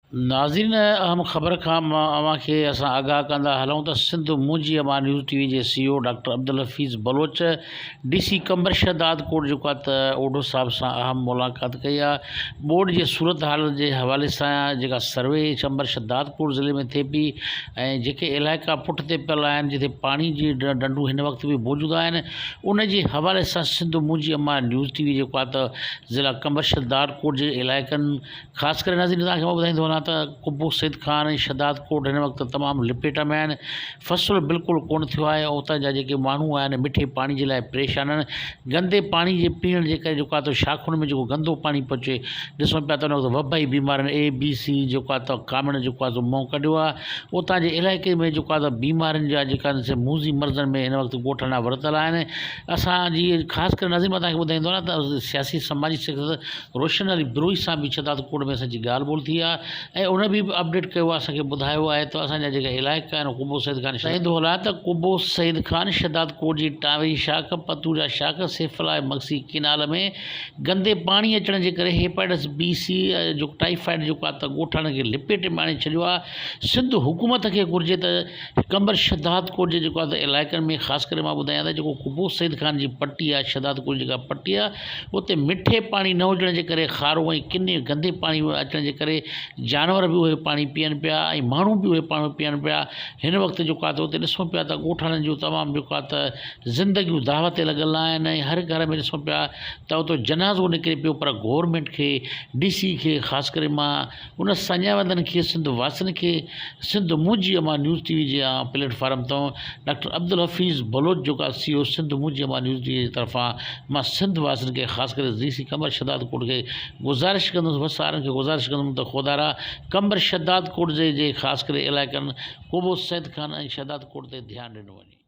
नाज़रीन, अहम ख़बर खां अव्हांखे असां आगाह कंदा हलूं त सिंध मुंजी अमा न्यूज़ टीवी जे CEO doctor Abdul Hafeez Baloch DC Qambar Shahdad कोट जेको आहे त ओडो साहब सां अहम मुलाक़ात कई आहे। बोर्ड जे सूरत हाल जे हवाले सां जेका सर्वे कंबर शहदाद कोट ज़िले में थिए पई ऐं जेके इलाइक़ा पुठिते पियल आहिनि जिते पाणी जी डंडूं हिन वक़्त बि मौजूदु आहिनि, उन जे हवाले सां सिंध मुंजी अमा न्यूज़ टीवी जेको आहे त ज़िला कंबर शहदाद कोट जे इलाइक़नि ख़ासि करे नाज़रीन तव्हांखे मां ॿुधाईंदो वञा त कुब्बो सईद खान ऐं शहदाद कोट हिन वक़्तु तमामु लिपेट में आहिनि। फ़सुलु बिल्कुलु कोन थियो आहे। उतां जा जेके माण्हू आहिनि मिठे पाणी जे लाइ परेशान आहिनि। गंदे पाणी जे पीअण जे करे जेको आहे त शाखुनि में जेको गंदो पाणी पियो अचे, ॾिसूं पिया त उन वक़्तु वबाई बीमारियुनि ABC जेको आहे त कामण जेको आहे मुंहुं कढियो आहे। उतां जे इलाइक़े में जेको आहे त बीमारियुनि जा जेका मूज़ी मर्ज़नि में हिन वक़्तु ॻोठाणा वरितल आहिनि। असांजी ख़ासि करे नाज़रीन मां तव्हांखे ॿुधाईंदो आहियां त सियासी समाजी शख़्स रोशन अली बिरोही सां बि शहदाद कोट में असांजी ॻाल्हि ॿोल थी आहे ऐं उन बि अपडेट कयो आहे, असांखे ॿुधायो आहे त असांजा जेका इलाइक़ा आहिनि कुब्बो सईद खान ॿुधाईंदो हलां त कुब्बो सईद खान शहदाद कोट जी टावी शाख पतूजा शाख सैफला मक्सी किनाल में गंदे पाणी अचण जे करे हेपेटाइटिस BC जो टाइफाइड जेको आहे त ॻोठाणे खे लिपेटे में आणे छॾियो आहे। सिंध हुकूमत खे घुरिजे त कंबर शहदाद कोट जे जेको आहे त इलाइक़नि में ख़ासि करे मां ॿुधायां त जेको कुब्बो सईद खान जी पट्टी आहे, शहदाद कोट जेका पट्टी आहे, उते मिठे पाणी न हुजण जे करे खारो ऐं किने गंदे पाणी अचण जे करे जानवर बि उहे पाणी पीअनि पिया ऐं माण्हू बि उहे पाणी पीअनि पिया। हिन वक़्तु जेको आहे त उते ॾिसूं पिया त ॻोठाणनि जूं तमामु जेको आहे त ज़िंदगियूं दाव ते लॻल आहिनि ऐं हर घर में ॾिसूं पिया त उते जनाज़ो निकिरे पियो। पर गवर्नमेंट खे DC खे ख़ासि करे मां उन सञावंदनि खे सिंध वासियुनि खे सिंध मुंजी अमा न्यूज़ टीवी जे प्लेटफार्म तां डॉक्टर अब्दुल हफ़ीज़ बलोच जेको आहे CEO सिंध मुंजी अमा न्यूज़ टीवी जी तरफ़ां मां सिंध वासियुनि खे ख़ासि करे DC कंबर शहदाद कोट खे गुज़ारिश कंदुसि, वसारनि खे गुज़ारिश कंदुमि त ख़ुदारा कंबर शहदाद कोट जे ख़ासि करे इलाइक़नि कुब्बो सईद खान ऐं शहदाद कोट ते ध्यानु ॾिनो वञे।